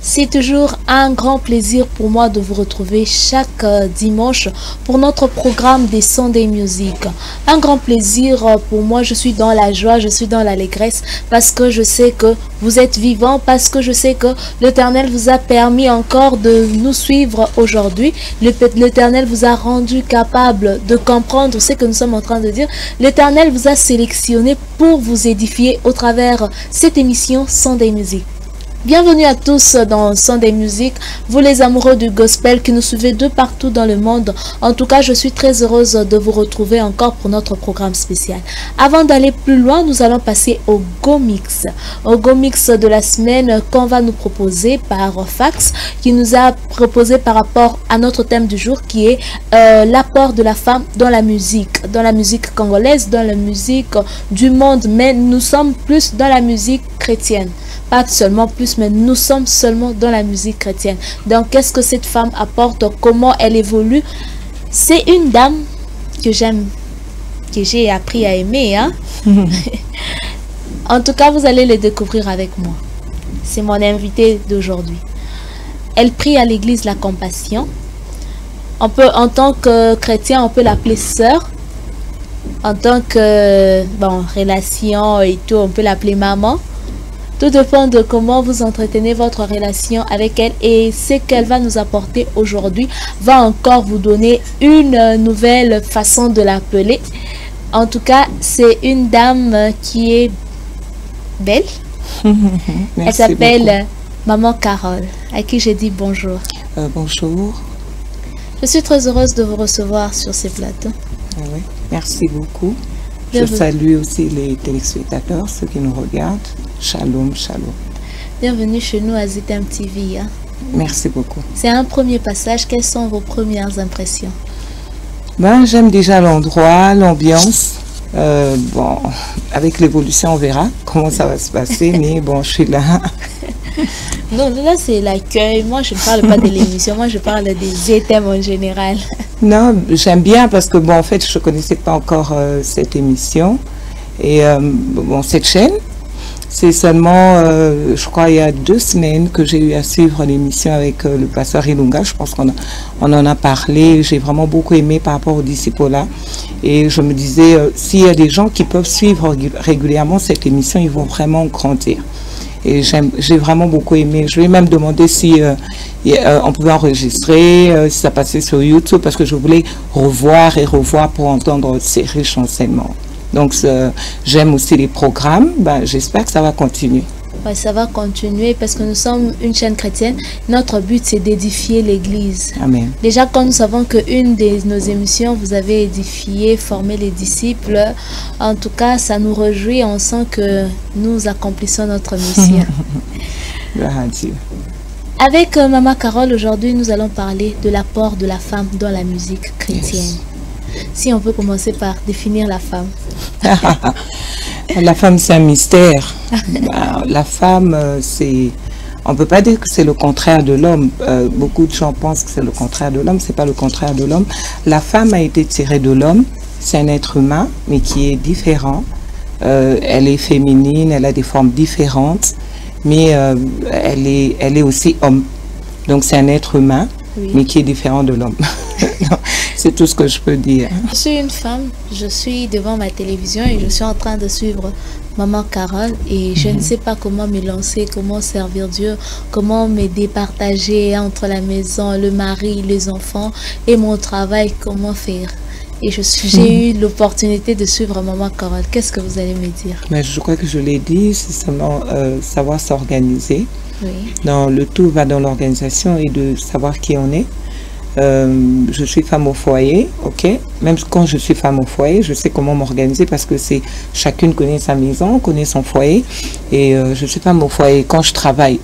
C'est toujours un grand plaisir pour moi de vous retrouver chaque dimanche pour notre programme des Sunday Music. Un grand plaisir pour moi, je suis dans la joie, je suis dans l'allégresse parce que je sais que vous êtes vivants, parce que je sais que l'Éternel vous a permis encore de nous suivre aujourd'hui. L'Éternel vous a rendu capable de comprendre ce que nous sommes en train de dire. L'Éternel vous a sélectionné pour vous édifier au travers cette émission Sunday Music. Bienvenue à tous dans Sunday Music, vous les amoureux du gospel qui nous suivez de partout dans le monde. En tout cas, je suis très heureuse de vous retrouver encore pour notre programme spécial. Avant d'aller plus loin, nous allons passer au Go Mix. Au Go Mix de la semaine qu'on va nous proposer par fax, qui nous a proposé par rapport à notre thème du jour qui est l'apport de la femme dans la musique congolaise, dans la musique du monde. Mais nous sommes plus dans la musique chrétienne. Pas seulement plus, mais nous sommes seulement dans la musique chrétienne. Donc, qu'est-ce que cette femme apporte? Comment elle évolue? C'est une dame que j'aime, que j'ai appris à aimer. Hein? En tout cas, vous allez le découvrir avec moi. C'est mon invitée d'aujourd'hui. Elle prie à l'église La Compassion. On peut, en tant que chrétien, on peut l'appeler sœur. En tant que relation et tout, on peut l'appeler maman. Tout dépend de comment vous entretenez votre relation avec elle, et ce qu'elle va nous apporter aujourd'hui va encore vous donner une nouvelle façon de l'appeler. En tout cas, c'est une dame qui est belle. Elle s'appelle Maman Carole, à qui j'ai dit bonjour. Bonjour. Je suis très heureuse de vous recevoir sur ces plateaux. Oui, merci beaucoup. Je salue aussi les téléspectateurs, ceux qui nous regardent. Shalom, shalom. Bienvenue chez nous à ZM TV. Hein? Merci beaucoup. C'est un premier passage. Quelles sont vos premières impressions? J'aime déjà l'endroit, l'ambiance. Bon, avec l'évolution, on verra comment ça va se passer, mais bon, je suis là. Non, là, c'est l'accueil. Moi, je ne parle pas de l'émission. Moi, je parle des thèmes en général. Non, j'aime bien parce que, bon, en fait, je ne connaissais pas encore cette émission. Et, bon, cette chaîne, c'est seulement, je crois, il y a 2 semaines que j'ai eu à suivre l'émission avec le pasteur Ilunga. Je pense qu'on en a parlé. J'ai vraiment beaucoup aimé par rapport aux disciples-là. Et je me disais, s'il y a des gens qui peuvent suivre régulièrement cette émission, ils vont vraiment grandir. Et j'ai vraiment beaucoup aimé. Je vais même demander si on pouvait enregistrer, si ça passait sur YouTube, parce que je voulais revoir et revoir pour entendre ces riches enseignements. Donc, j'aime aussi les programmes. J'espère que ça va continuer. Ouais, ça va continuer parce que nous sommes une chaîne chrétienne. Notre but, c'est d'édifier l'Église. Amen. Déjà, quand nous savons qu'une de nos émissions, vous avez édifié, formé les disciples, en tout cas, ça nous réjouit. On sent que nous accomplissons notre mission. Gloire à Dieu. Avec Maman Carole, aujourd'hui, nous allons parler de l'apport de la femme dans la musique chrétienne. Yes. Si on peut commencer par définir la femme. La femme, c'est un mystère. La femme, c'est... On ne peut pas dire que c'est le contraire de l'homme. Beaucoup de gens pensent que c'est le contraire de l'homme. Ce n'est pas le contraire de l'homme. La femme a été tirée de l'homme. C'est un être humain, mais qui est différent. Elle est féminine, elle a des formes différentes, mais elle est aussi homme. Donc c'est un être humain, oui, mais qui est différent de l'homme. C'est tout ce que je peux dire. Je suis une femme, je suis devant ma télévision et je suis en train de suivre Maman Carole et je ne sais pas comment me lancer, comment servir Dieu, comment me départager entre la maison, le mari, les enfants et mon travail, comment faire. Et j'ai eu l'opportunité de suivre Maman Carole. Qu'est-ce que vous allez me dire? Mais je crois que je l'ai dit, c'est seulement savoir s'organiser. Oui. Le tout va dans l'organisation et de savoir qui on est. Je suis femme au foyer, ok. Même quand je suis femme au foyer, je sais comment m'organiser parce que c'est chacune connaît sa maison, connaît son foyer. Et je suis femme au foyer. Quand je travaille,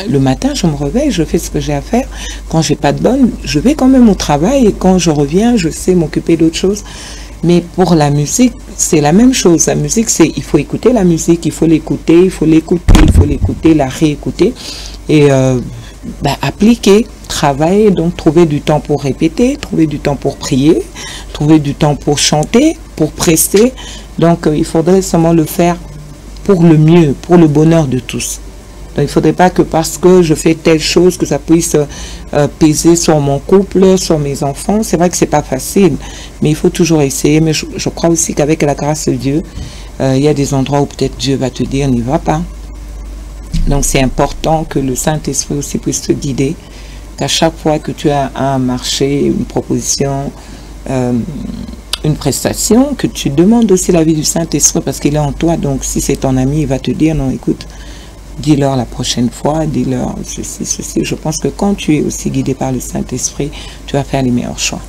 le matin, je me réveille, je fais ce que j'ai à faire. Quand j'ai pas de bonne, je vais quand même au travail. Et quand je reviens, je sais m'occuper d'autre chose. Mais pour la musique, c'est la même chose. La musique, c'est il faut écouter la musique, il faut l'écouter, il faut l'écouter, il faut l'écouter, la réécouter. Et appliquer, travailler, donc trouver du temps pour répéter, trouver du temps pour prier, trouver du temps pour chanter, pour prester. Donc il faudrait seulement le faire pour le mieux, pour le bonheur de tous. Donc, il ne faudrait pas que parce que je fais telle chose que ça puisse peser sur mon couple, sur mes enfants. C'est vrai que c'est pas facile, mais il faut toujours essayer. Mais je crois aussi qu'avec la grâce de Dieu, il y a des endroits où peut-être Dieu va te dire n'y va pas. Donc c'est important que le Saint-Esprit aussi puisse te guider, qu'à chaque fois que tu as un marché, une proposition, une prestation, que tu demandes aussi l'avis du Saint-Esprit parce qu'il est en toi. Donc si c'est ton ami, il va te dire non, écoute, dis-leur la prochaine fois, dis-leur ceci, ceci. Je pense que quand tu es aussi guidé par le Saint-Esprit, tu vas faire les meilleurs choix.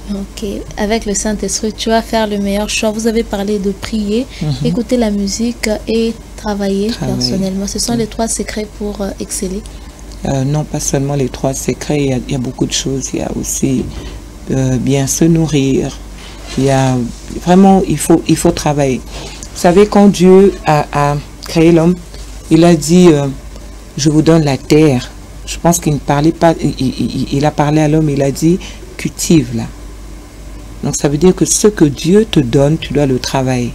Ok, avec le Saint-Esprit, tu vas faire le meilleur choix. Vous avez parlé de prier, écouter la musique et travailler personnellement. Ce sont les 3 secrets pour exceller? Non, pas seulement les 3 secrets, il y a beaucoup de choses. Il y a aussi bien se nourrir. Il y a vraiment, il faut travailler. Vous savez, quand Dieu a créé l'homme, il a dit, je vous donne la terre. Je pense qu'il ne parlait pas, il a parlé à l'homme, il a dit, cultive-la. Donc ça veut dire que ce que Dieu te donne, tu dois le travailler.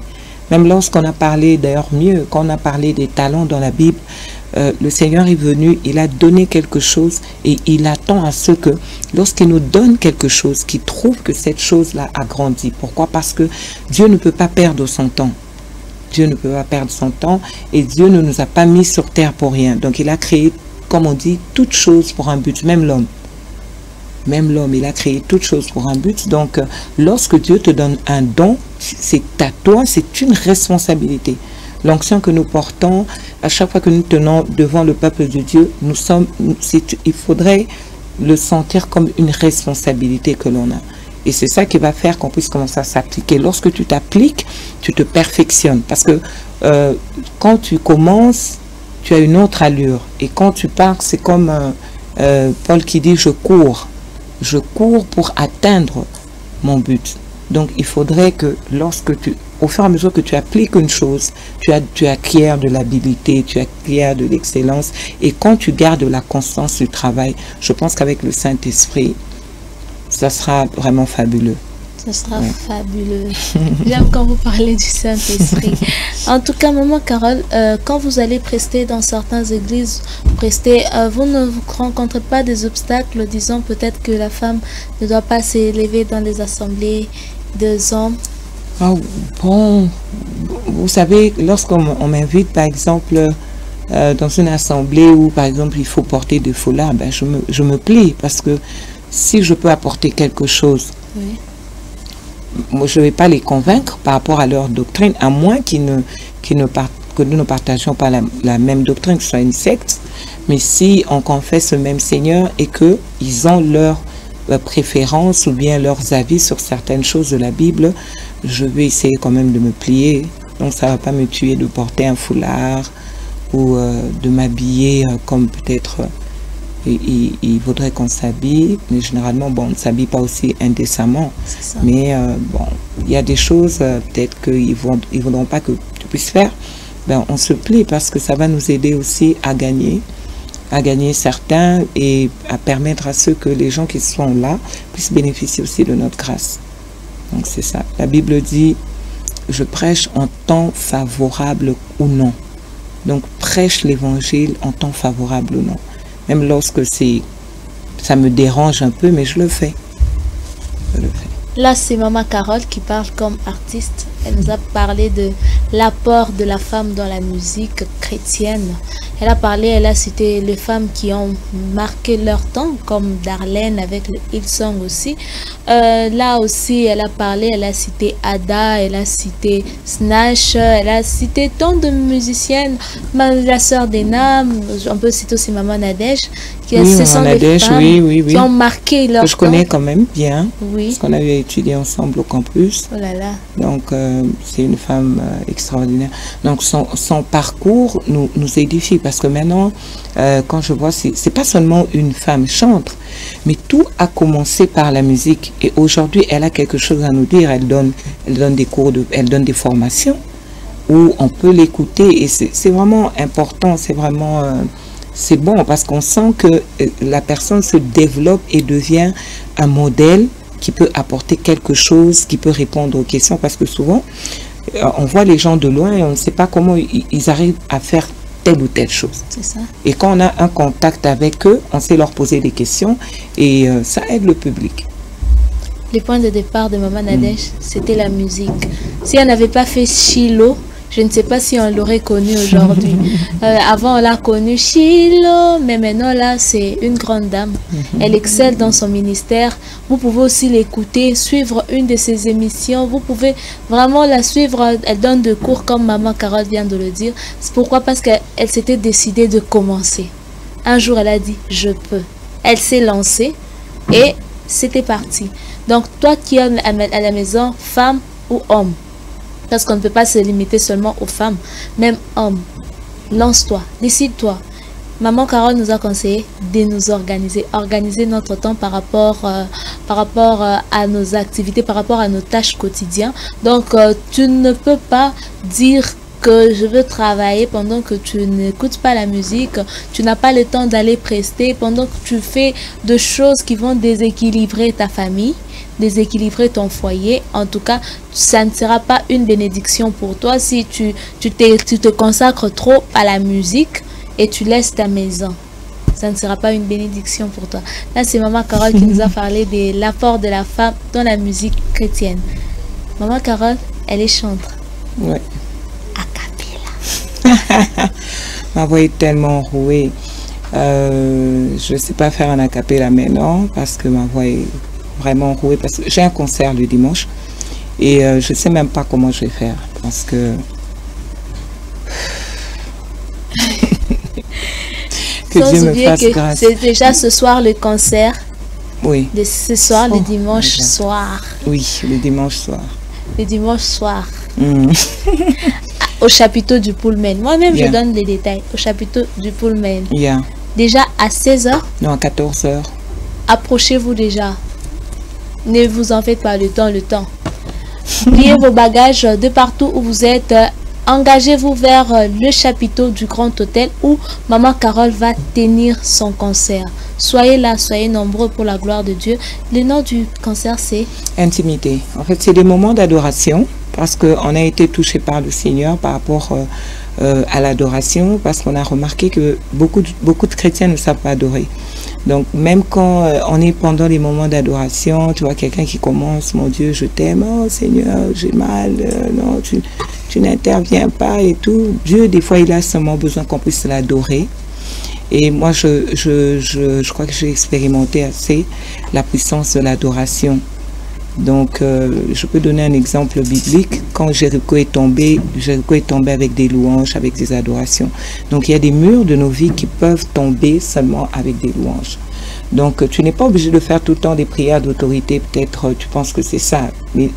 Même lorsqu'on a parlé, d'ailleurs mieux, quand on a parlé des talents dans la Bible, le Seigneur est venu, il a donné quelque chose et il attend à ce que, lorsqu'il nous donne quelque chose, qu'il trouve que cette chose-là a grandi. Pourquoi? Parce que Dieu ne peut pas perdre son temps. Dieu ne peut pas perdre son temps et Dieu ne nous a pas mis sur terre pour rien. Donc il a créé, comme on dit, toutes choses pour un but, même l'homme. Même l'homme, il a créé toutes choses pour un but. Donc lorsque Dieu te donne un don, c'est à toi, c'est une responsabilité. L'onction que nous portons, à chaque fois que nous tenons devant le peuple de Dieu, il faudrait le sentir comme une responsabilité que l'on a. Et c'est ça qui va faire qu'on puisse commencer à s'appliquer. Lorsque tu t'appliques, tu te perfectionnes. Parce que quand tu commences, tu as une autre allure. Et quand tu pars, c'est comme Paul qui dit, je cours. Je cours pour atteindre mon but. Donc, il faudrait que au fur et à mesure que tu appliques une chose, tu acquiers de l'habilité, tu acquiers de l'excellence. Et quand tu gardes la constance du travail, je pense qu'avec le Saint-Esprit, ça sera vraiment fabuleux. Ça sera fabuleux. J'aime quand vous parlez du Saint-Esprit. En tout cas, maman Carole, quand vous allez prester dans certaines églises, vous ne vous rencontrez pas des obstacles, disons peut-être que la femme ne doit pas s'élever dans les assemblées des hommes? Oh, bon, vous savez, lorsqu'on m'invite, par exemple, dans une assemblée où, par exemple, il faut porter des foulards, ben, je me plie parce que si je peux apporter quelque chose, oui. Moi, je ne vais pas les convaincre par rapport à leur doctrine, à moins que nous ne partagions pas la même doctrine, que ce soit une secte. Mais si on confesse le même Seigneur et qu'ils ont leur préférence ou bien leurs avis sur certaines choses de la Bible, je vais essayer quand même de me plier. Donc ça ne va pas me tuer de porter un foulard ou de m'habiller comme peut-être il faudrait qu'on s'habille, mais généralement bon, on ne s'habille pas aussi indécemment. Mais bon, il y a des choses peut-être qu'ils ne voudront pas que tu puisses faire. Ben, on se plie parce que ça va nous aider aussi à gagner certains et à permettre à ceux que les gens qui sont là puissent bénéficier aussi de notre grâce. Donc c'est ça. La Bible dit, je prêche en temps favorable ou non. Donc prêche l'évangile en temps favorable ou non. Même lorsque ça me dérange un peu, mais je le fais. Là, c'est Maman Carole qui parle comme artiste. Elle nous a parlé de l'apport de la femme dans la musique chrétienne. Elle a cité les femmes qui ont marqué leur temps, comme Darlene avec le Hillsong aussi. Là aussi, elle a cité Ada, elle a cité Snatch, elle a cité tant de musiciennes, la sœur d'Ena, on peut citer aussi Maman Nadège. Ce sont des femmes qui ont marqué leur temps. Je connais quand même bien, oui. Parce qu'on avait étudié ensemble au campus. Oh là là. Donc, c'est une femme extraordinaire. Donc, son parcours nous édifie parce que maintenant, quand je vois, c'est pas seulement une femme chantre, mais tout a commencé par la musique. Et aujourd'hui, elle a quelque chose à nous dire. Elle donne des cours, elle donne des formations où on peut l'écouter. Et c'est vraiment important, c'est vraiment c'est bon parce qu'on sent que la personne se développe et devient un modèle qui peut apporter quelque chose, qui peut répondre aux questions, parce que souvent, on voit les gens de loin et on ne sait pas comment ils arrivent à faire telle ou telle chose. C'est ça. Et quand on a un contact avec eux, on sait leur poser des questions et ça aide le public. Les points de départ de Maman Nadège, c'était la musique. Si elle n'avait pas fait Chilo, je ne sais pas si on l'aurait connue aujourd'hui. Avant, on l'a connue Chilo, mais maintenant, là, c'est une grande dame. Elle excelle dans son ministère. Vous pouvez aussi l'écouter, suivre une de ses émissions. Vous pouvez vraiment la suivre. Elle donne des cours, comme Maman Carole vient de le dire. C'est pourquoi? Parce qu'elle s'était décidée de commencer. Un jour, elle a dit « je peux ». Elle s'est lancée et c'était parti. Donc, toi qui es à la maison, femme ou homme, parce qu'on ne peut pas se limiter seulement aux femmes, même hommes, lance-toi, décide-toi. Maman Carole nous a conseillé de nous organiser, organiser notre temps par rapport à nos activités, par rapport à nos tâches quotidiennes. Donc, tu ne peux pas dire que je veux travailler pendant que tu n'écoutes pas la musique, tu n'as pas le temps d'aller prester, pendant que tu fais des choses qui vont déséquilibrer ta famille, déséquilibrer ton foyer. En tout cas, ça ne sera pas une bénédiction pour toi si tu te consacres trop à la musique et tu laisses ta maison. Ça ne sera pas une bénédiction pour toi. Là, c'est Maman Carole qui nous a parlé de l'apport de la femme dans la musique chrétienne. Maman Carole, elle est chanteuse. Oui. A cappella. Ma voix est tellement rouée. Je ne sais pas faire un a cappella maintenant parce que ma voix est vraiment rouée. Parce que j'ai un concert le dimanche et je ne sais même pas comment je vais faire parce que... que Sans Dieu me oublier fasse que grâce. c'est déjà ce soir le concert. Oui. De ce soir, le dimanche déjà. soir. Oui, le dimanche soir. Le dimanche soir. Mm. Au chapiteau du Pullman. Moi-même, Yeah. je donne les détails. Au chapiteau du Pullman. Yeah. Déjà à 16h, Non, à 14h. approchez-vous déjà. Ne vous en faites pas le temps. Pliez vos bagages de partout où vous êtes. Engagez-vous vers le chapiteau du Grand Hôtel où Maman Carole va tenir son concert. Soyez là, soyez nombreux pour la gloire de Dieu. Le nom du concert, c'est Intimité. En fait, c'est des moments d'adoration parce qu'on a été touché par le Seigneur par rapport à l'adoration, parce qu'on a remarqué que beaucoup de chrétiens ne savent pas adorer. Donc, même quand on est pendant les moments d'adoration, tu vois quelqu'un qui commence, mon Dieu, je t'aime, oh Seigneur, j'ai mal, non, tu n'interviens pas et tout. Dieu, des fois, il a seulement besoin qu'on puisse l'adorer. Et moi, je crois que j'ai expérimenté assez la puissance de l'adoration. Donc, je peux donner un exemple biblique. Quand Jéricho est tombé avec des louanges, avec des adorations. Donc, il y a des murs de nos vies qui peuvent tomber seulement avec des louanges. Donc, tu n'es pas obligé de faire tout le temps des prières d'autorité. Peut-être, tu penses que c'est ça. Mais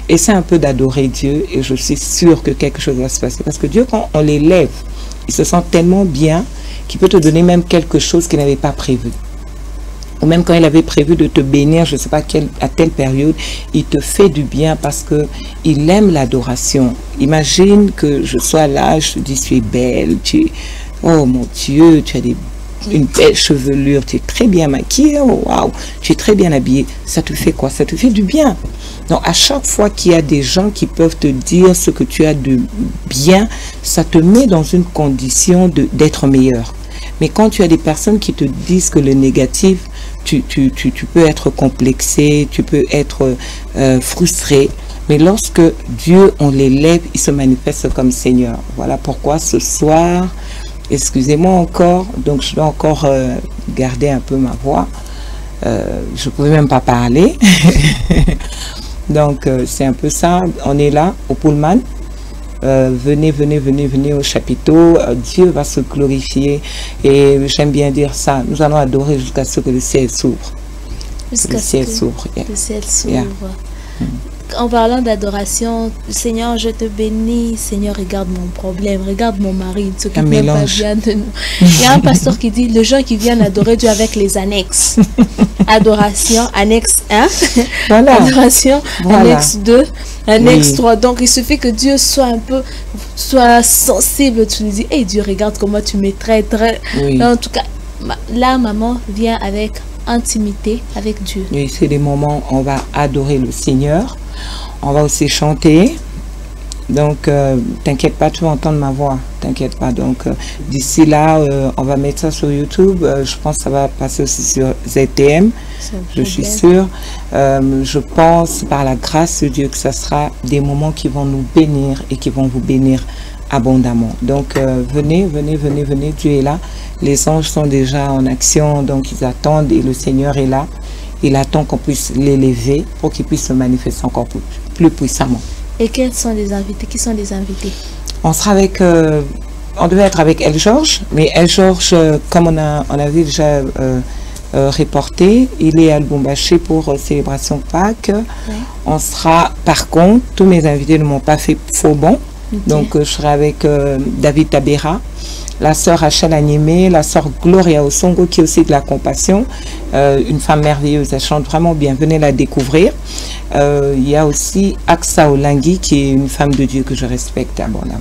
essaie un peu d'adorer Dieu et je suis sûre que quelque chose va se passer. Parce que Dieu, quand on l'élève, il se sent tellement bien qu'il peut te donner même quelque chose qu'il n'avait pas prévu. Ou même quand il avait prévu de te bénir, je ne sais pas à telle période, il te fait du bien parce qu'il aime l'adoration. Imagine que je sois là, je te dis, tu es belle, oh mon Dieu, tu as une belle chevelure, tu es très bien maquillée, oh, waouh, tu es très bien habillée. Ça te fait quoi? Ça te fait du bien. Donc à chaque fois qu'il y a des gens qui peuvent te dire ce que tu as de bien, ça te met dans une condition d'être meilleur. Mais quand tu as des personnes qui te disent que le négatif, tu peux être complexé, tu peux être frustré. Mais lorsque Dieu, on l'élève, il se manifeste comme Seigneur. Voilà pourquoi ce soir, excusez-moi encore, donc je dois encore garder un peu ma voix. Je ne pouvais même pas parler. Donc c'est un peu ça. On est là au Pullman. Venez au chapiteau, Dieu va se glorifier et j'aime bien dire ça, nous allons adorer jusqu'à ce que le ciel s'ouvre. Jusqu'à ce que le ciel s'ouvre. Yeah. en parlant d'adoration, Seigneur, je te bénis. Seigneur, regarde mon problème, regarde mon mari, il ne s'occupe même pas bien de nous. Il y a un pasteur qui dit, les gens qui viennent adorer Dieu avec les annexes. Adoration, annexe 1, voilà. Adoration, voilà. Annexe 2, annexe 3. Donc, il suffit que Dieu soit sensible. Tu lui dis, hey Dieu, regarde comment tu me traites. En tout cas, là, maman vient avec intimité avec Dieu. Oui, c'est des moments où on va adorer le Seigneur. On va aussi chanter. Donc, t'inquiète pas, tu vas entendre ma voix. T'inquiète pas. Donc, d'ici là, on va mettre ça sur YouTube. Je pense que ça va passer aussi sur ZTM. Je suis sûre. Je pense, par la grâce de Dieu, que ça sera des moments qui vont nous bénir et qui vont vous bénir abondamment. Donc, venez. Dieu est là. Les anges sont déjà en action. Donc, ils attendent et le Seigneur est là. Il attend qu'on puisse l'élever pour qu'il puisse se manifester encore plus puissamment. Et quels sont les invités? Qui sont les invités? On sera avec, on devait être avec El Georges, mais El Georges, comme on avait déjà reporté, il est à Lubumbashi pour célébration Pâques. Ouais. On sera, par contre, tous mes invités ne m'ont pas fait faux bon. Okay. Donc je serai avec David Tabera, la sœur Rachel Animé, la sœur Gloria Osongo qui est aussi de la compassion, une femme merveilleuse, elle chante vraiment bien, venez la découvrir. Il y a aussi Aksa Olangi qui est une femme de Dieu que je respecte abondamment.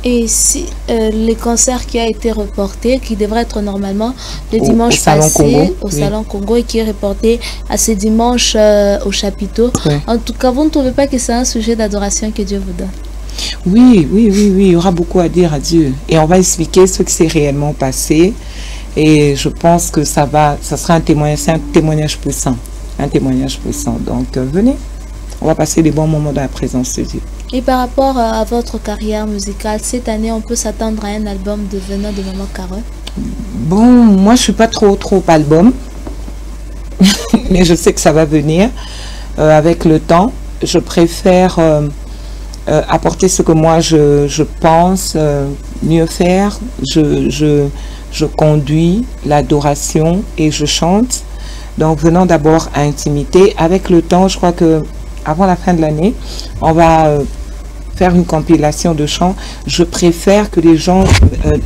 Et si les concerts qui a été reporté, qui devrait être normalement le dimanche passé au Salon Congo et qui est reporté à ce dimanche au chapiteau, en tout cas, vous ne trouvez pas que c'est un sujet d'adoration que Dieu vous donne? Oui, il y aura beaucoup à dire à Dieu. Et on va expliquer ce qui s'est réellement passé. Et je pense que ça sera un témoignage puissant. Un témoignage puissant. Donc, venez. On va passer des bons moments dans la présence de Dieu. Et par rapport à votre carrière musicale, cette année, on peut s'attendre à un album venant de Maman Carole? Bon, moi, je ne suis pas trop album. Mais je sais que ça va venir avec le temps. Je préfère... apporter ce que moi je pense mieux faire. Je conduis l'adoration et je chante. Donc venons d'abord à intimité. Avec le temps, je crois que avant la fin de l'année, on va faire une compilation de chants. Je préfère que les gens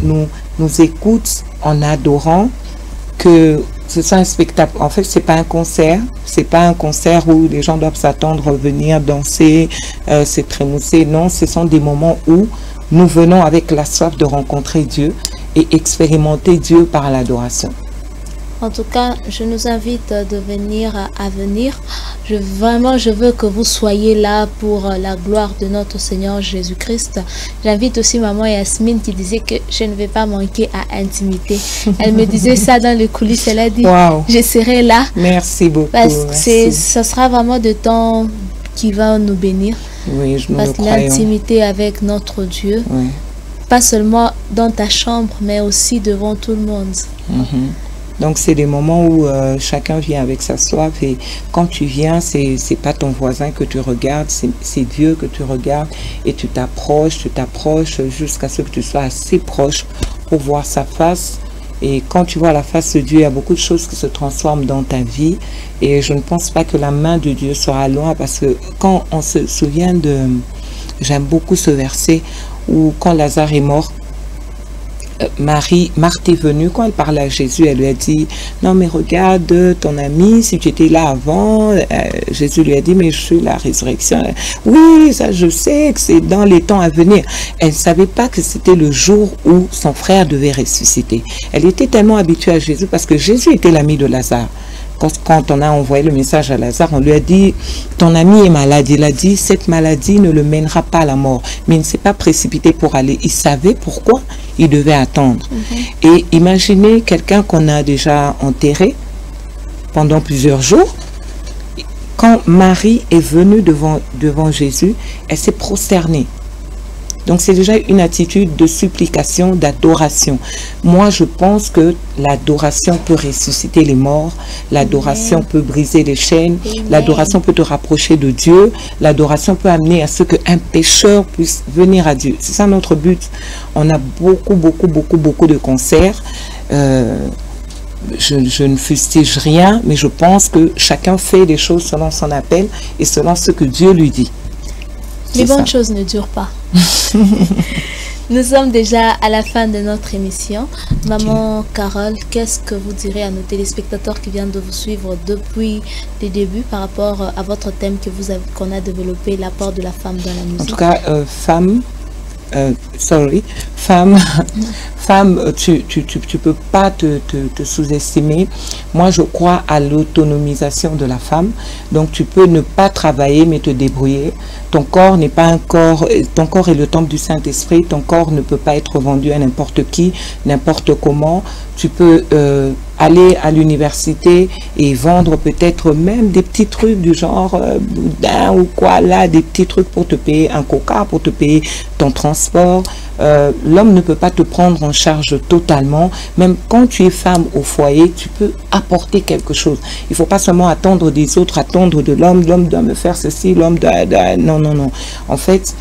nous écoutent en adorant, que ce soit un spectacle. En fait, c'est pas un concert. C'est pas un concert où les gens doivent s'attendre à venir danser, se trémousser. Non, ce sont des moments où nous venons avec la soif de rencontrer Dieu et expérimenter Dieu par l'adoration. En tout cas, je nous invite de venir à venir. Vraiment, je veux que vous soyez là pour la gloire de notre Seigneur Jésus-Christ. J'invite aussi maman Yasmine qui disait que je ne vais pas manquer à intimité. Elle me disait ça dans les coulisses. Elle a dit, wow. Je serai là. Merci beaucoup. Parce que ce sera vraiment de temps qui va nous bénir. Oui, nous parce que l'intimité avec notre Dieu, pas seulement dans ta chambre, mais aussi devant tout le monde. Donc, c'est des moments où chacun vient avec sa soif et quand tu viens, c'est pas ton voisin que tu regardes, c'est Dieu que tu regardes et tu t'approches jusqu'à ce que tu sois assez proche pour voir sa face. Et quand tu vois la face de Dieu, il y a beaucoup de choses qui se transforment dans ta vie et je ne pense pas que la main de Dieu sera loin parce que quand on se souvient de... J'aime beaucoup ce verset où quand Lazare est mort, Marthe est venue, quand elle parlait à Jésus, elle lui a dit, non mais regarde ton ami, si tu étais là avant, Jésus lui a dit, mais je suis la résurrection. Oui, ça je sais que c'est dans les temps à venir. Elle ne savait pas que c'était le jour où son frère devait ressusciter. Elle était tellement habituée à Jésus parce que Jésus était l'ami de Lazare. Quand on a envoyé le message à Lazare, on lui a dit, ton ami est malade. Il a dit, cette maladie ne le mènera pas à la mort. Mais il ne s'est pas précipité pour aller. Il savait pourquoi il devait attendre. Et imaginez quelqu'un qu'on a déjà enterré pendant plusieurs jours. Quand Marie est venue devant Jésus, elle s'est prosternée. Donc c'est déjà une attitude de supplication, d'adoration. Moi je pense que l'adoration peut ressusciter les morts, l'adoration peut briser les chaînes, l'adoration peut te rapprocher de Dieu, l'adoration peut amener à ce qu'un pécheur puisse venir à Dieu. C'est ça notre but. On a beaucoup de concerts. je ne fustige rien, mais je pense que chacun fait les choses selon son appel et selon ce que Dieu lui dit. Les bonnes choses ne durent pas. Nous sommes déjà à la fin de notre émission. Maman Carole, qu'est-ce que vous direz à nos téléspectateurs qui viennent de vous suivre depuis les débuts par rapport à votre thème qu'on a développé, l'apport de la femme dans la musique? En tout cas, femme, tu peux pas te sous-estimer. Moi, je crois à l'autonomisation de la femme. Donc, tu peux ne pas travailler, mais te débrouiller. Ton corps n'est pas un corps, ton corps est le temple du Saint-Esprit. Ton corps ne peut pas être vendu à n'importe qui, n'importe comment. Tu peux aller à l'université et vendre peut-être même des petits trucs du genre boudin ou quoi là, des petits trucs pour te payer un coca, pour te payer ton transport. L'homme ne peut pas te prendre en charge totalement. Même quand tu es femme au foyer, tu peux apporter quelque chose. Il ne faut pas seulement attendre des autres, attendre de l'homme. L'homme doit me faire ceci, l'homme doit... Non, non, non. En fait,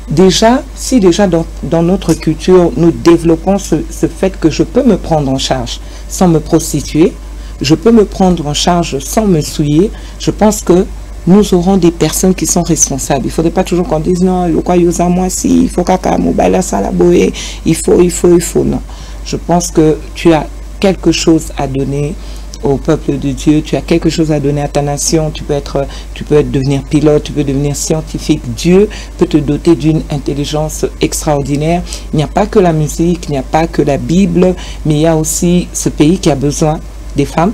déjà, si déjà dans notre culture, nous développons ce fait que je peux me prendre en charge sans me prostituer, je peux me prendre en charge sans me souiller, je pense que nous aurons des personnes qui sont responsables. Il ne faudrait pas toujours qu'on dise non, le quoi moi si, il faut caca, mobile, ça la boé, il faut, non. Je pense que tu as quelque chose à donner au peuple de Dieu, tu as quelque chose à donner à ta nation, tu peux devenir pilote, tu peux devenir scientifique. Dieu peut te doter d'une intelligence extraordinaire. Il n'y a pas que la musique, il n'y a pas que la Bible, mais il y a aussi ce pays qui a besoin des femmes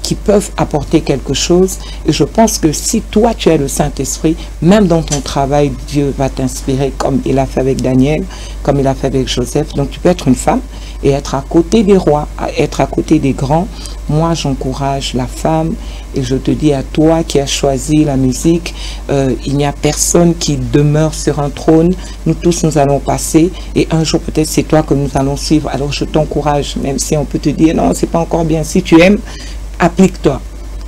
qui peuvent apporter quelque chose. Et je pense que si toi tu as le Saint-Esprit, même dans ton travail, Dieu va t'inspirer comme il a fait avec Daniel, comme il a fait avec Joseph. Donc tu peux être une femme et être à côté des rois, être à côté des grands. Moi j'encourage la femme et je te dis à toi qui as choisi la musique, il n'y a personne qui demeure sur un trône. Nous tous nous allons passer et un jour peut-être c'est toi que nous allons suivre. Alors je t'encourage, même si on peut te dire non c'est pas encore bien, si tu aimes, applique-toi.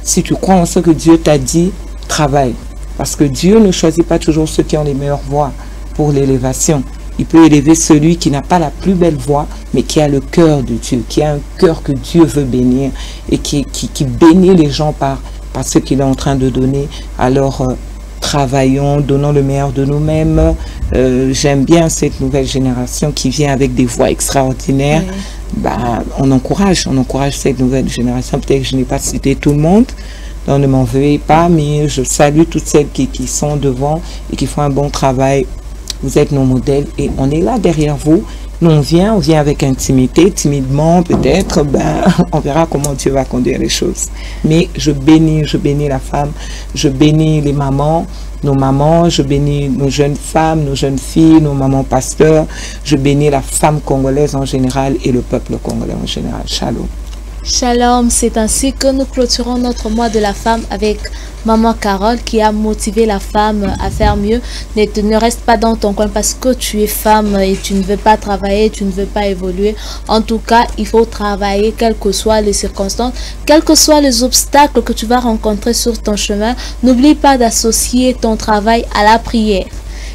Si tu crois en ce que Dieu t'a dit, travaille. Parce que Dieu ne choisit pas toujours ceux qui ont les meilleures voix pour l'élévation. Il peut élever celui qui n'a pas la plus belle voix, mais qui a le cœur de Dieu, qui a un cœur que Dieu veut bénir et qui bénit les gens par ce qu'il est en train de donner. Alors, travaillons, donnons le meilleur de nous-mêmes. J'aime bien cette nouvelle génération qui vient avec des voix extraordinaires. Oui. Bah, on encourage cette nouvelle génération. Peut-être que je n'ai pas cité tout le monde, donc ne m'en veuillez pas, mais je salue toutes celles qui sont devant et qui font un bon travail. Vous êtes nos modèles et on est là derrière vous. Nous, on vient avec intimité, timidement peut-être, ben, on verra comment Dieu va conduire les choses. Mais je bénis la femme, je bénis les mamans, nos mamans, je bénis nos jeunes femmes, nos jeunes filles, nos mamans pasteurs, je bénis la femme congolaise en général et le peuple congolais en général. Shalom. Shalom, c'est ainsi que nous clôturons notre mois de la femme avec Maman Carole qui a motivé la femme à faire mieux. Ne reste pas dans ton coin parce que tu es femme et tu ne veux pas travailler, tu ne veux pas évoluer. En tout cas, il faut travailler quelles que soient les circonstances, quels que soient les obstacles que tu vas rencontrer sur ton chemin. N'oublie pas d'associer ton travail à la prière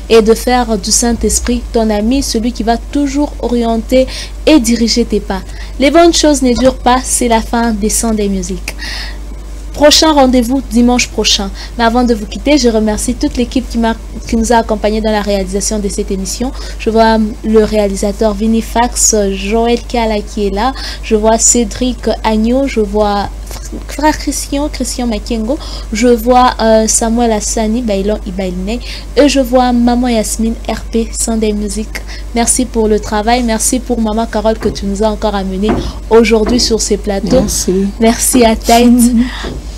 et de faire du Saint-Esprit ton ami, celui qui va toujours orienter et diriger tes pas. Les bonnes choses ne durent pas, c'est la fin des Sunday Music. Prochain rendez-vous dimanche prochain. Mais avant de vous quitter, je remercie toute l'équipe qui nous a accompagnés dans la réalisation de cette émission. Je vois le réalisateur Vinifax, Joël Kala qui est là. Je vois Cédric Agneau, je vois frère Christian Makengo, je vois Samuel Assani, Bailon Ibailne, et je vois Maman Yasmine RP Sunday Music. Merci pour le travail, merci pour Maman Carole que tu nous as encore amené aujourd'hui sur ces plateaux. Merci à Tait.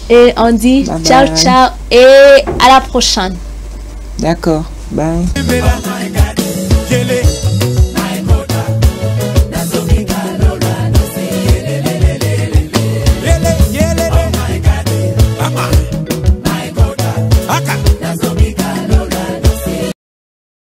Et on dit bye ciao bye. Ciao et à la prochaine. D'accord, bye.